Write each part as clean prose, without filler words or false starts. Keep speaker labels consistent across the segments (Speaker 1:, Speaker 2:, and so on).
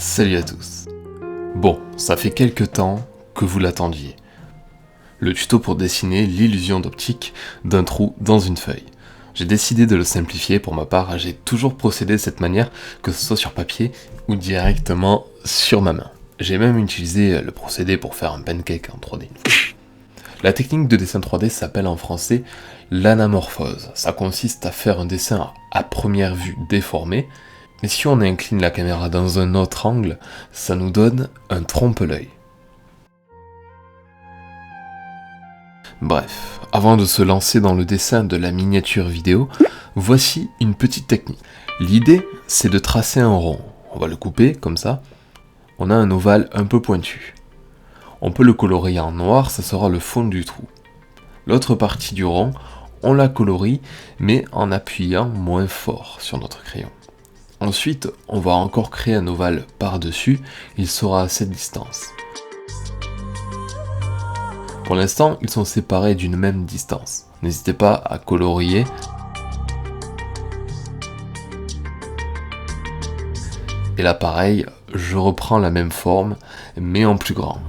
Speaker 1: Salut à tous. Bon, ça fait quelques temps que vous l'attendiez. Le tuto pour dessiner l'illusion d'optique d'un trou dans une feuille. J'ai décidé de le simplifier pour ma part, j'ai toujours procédé de cette manière, que ce soit sur papier ou directement sur ma main. J'ai même utilisé le procédé pour faire un pancake en 3D. La technique de dessin 3D s'appelle en français l'anamorphose. Ça consiste à faire un dessin à première vue déformé, mais si on incline la caméra dans un autre angle, ça nous donne un trompe-l'œil. Bref, avant de se lancer dans le dessin de la miniature vidéo, voici une petite technique. L'idée, c'est de tracer un rond. On va le couper, comme ça. On a un ovale un peu pointu. On peut le colorier en noir, ça sera le fond du trou. L'autre partie du rond, on la colorie, mais en appuyant moins fort sur notre crayon. Ensuite, on va encore créer un ovale par-dessus, il sera à cette distance. Pour l'instant, ils sont séparés d'une même distance. N'hésitez pas à colorier. Et là pareil, je reprends la même forme, mais en plus grand.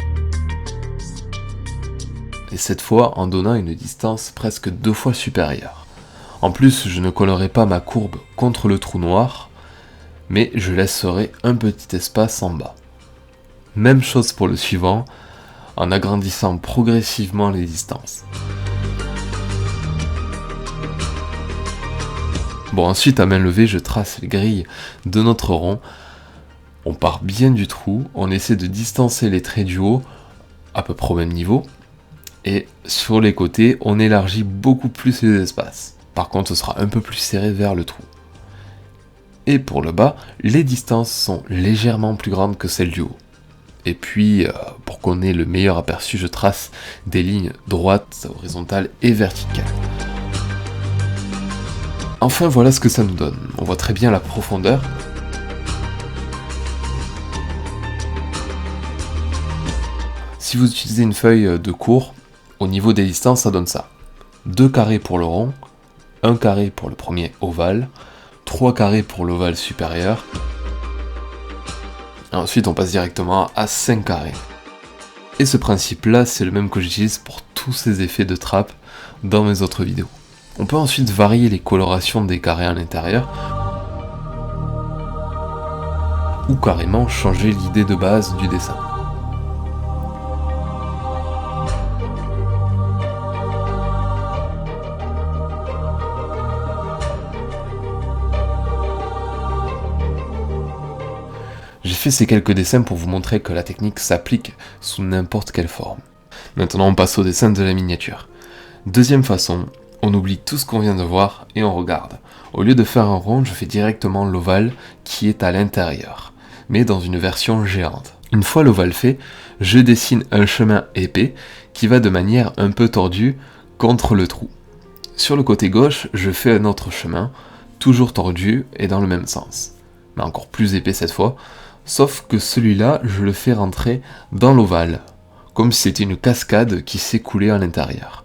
Speaker 1: Et cette fois en donnant une distance presque 2 fois supérieure. En plus, je ne collerai pas ma courbe contre le trou noir, mais je laisserai un petit espace en bas. Même chose pour le suivant, en agrandissant progressivement les distances. Bon, ensuite à main levée, je trace les grilles de notre rond. On part bien du trou, on essaie de distancer les traits du haut à peu près au même niveau, et sur les côtés, on élargit beaucoup plus les espaces. Par contre, ce sera un peu plus serré vers le trou. Et pour le bas, les distances sont légèrement plus grandes que celles du haut. Et puis, pour qu'on ait le meilleur aperçu, je trace des lignes droites, horizontales et verticales. Enfin, voilà ce que ça nous donne. On voit très bien la profondeur. Si vous utilisez une feuille de cours, au niveau des distances, ça donne ça. 2 carrés pour le rond, 1 carré pour le premier ovale, 3 carrés pour l'ovale supérieur. Et ensuite, on passe directement à 5 carrés. Et ce principe-là, c'est le même que j'utilise pour tous ces effets de trappe dans mes autres vidéos. On peut ensuite varier les colorations des carrés à l'intérieur, ou carrément changer l'idée de base du dessin. J'ai fait ces quelques dessins pour vous montrer que la technique s'applique sous n'importe quelle forme. Maintenant on passe au dessin de la miniature. Deuxième façon, on oublie tout ce qu'on vient de voir et on regarde. Au lieu de faire un rond, je fais directement l'ovale qui est à l'intérieur, mais dans une version géante. Une fois l'ovale fait, je dessine un chemin épais qui va de manière un peu tordue contre le trou. Sur le côté gauche, je fais un autre chemin, toujours tordu et dans le même sens, mais encore plus épais cette fois. Sauf que celui-là, je le fais rentrer dans l'ovale, comme si c'était une cascade qui s'écoulait à l'intérieur.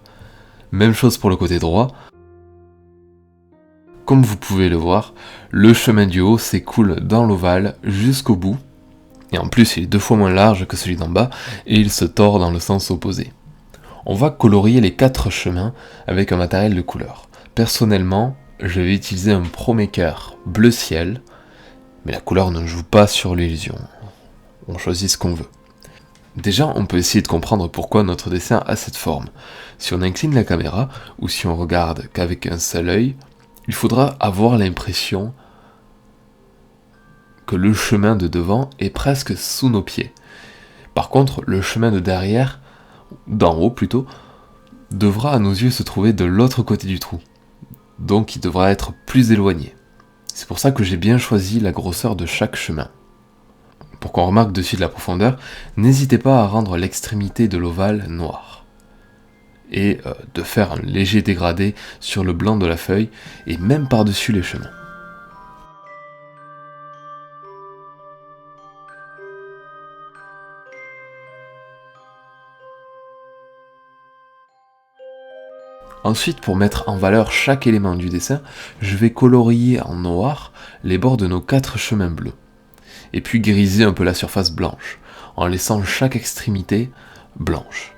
Speaker 1: Même chose pour le côté droit. Comme vous pouvez le voir, le chemin du haut s'écoule dans l'ovale jusqu'au bout, et en plus il est 2 fois moins large que celui d'en bas, et il se tord dans le sens opposé. On va colorier les 4 chemins avec un matériel de couleur. Personnellement, je vais utiliser un ProMaker bleu ciel, mais la couleur ne joue pas sur l'illusion. On choisit ce qu'on veut. Déjà, on peut essayer de comprendre pourquoi notre dessin a cette forme. Si on incline la caméra, ou si on regarde qu'avec un seul œil, il faudra avoir l'impression que le chemin de devant est presque sous nos pieds. Par contre, le chemin de derrière, d'en haut plutôt, devra à nos yeux se trouver de l'autre côté du trou. Donc il devra être plus éloigné. C'est pour ça que j'ai bien choisi la grosseur de chaque chemin. Pour qu'on remarque dessus de la profondeur, n'hésitez pas à rendre l'extrémité de l'ovale noire. Et de faire un léger dégradé sur le blanc de la feuille, et même par-dessus les chemins. Ensuite, pour mettre en valeur chaque élément du dessin, je vais colorier en noir les bords de nos 4 chemins bleus. et puis griser un peu la surface blanche, en laissant chaque extrémité blanche.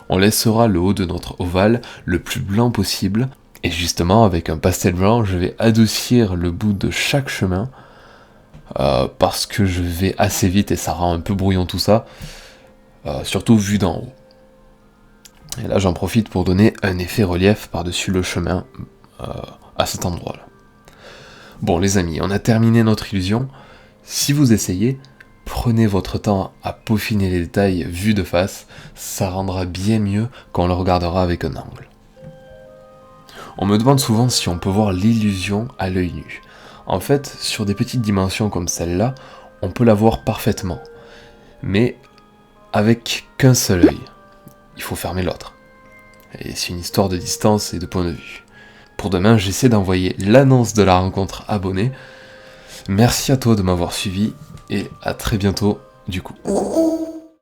Speaker 1: On laissera le haut de notre ovale le plus blanc possible, et justement avec un pastel blanc, je vais adoucir le bout de chaque chemin, parce que je vais assez vite et ça rend un peu brouillon tout ça, surtout vu d'en haut. Et là j'en profite pour donner un effet relief par-dessus le chemin à cet endroit-là. Bon les amis, on a terminé notre illusion. Si vous essayez, prenez votre temps à peaufiner les détails vus de face, ça rendra bien mieux quand on le regardera avec un angle. On me demande souvent si on peut voir l'illusion à l'œil nu. En fait, sur des petites dimensions comme celle-là, on peut la voir parfaitement, mais avec qu'un seul œil. Il faut fermer l'autre. Et c'est une histoire de distance et de point de vue. Pour demain, j'essaie d'envoyer l'annonce de la rencontre abonnée. Merci à toi de m'avoir suivi et à très bientôt du coup.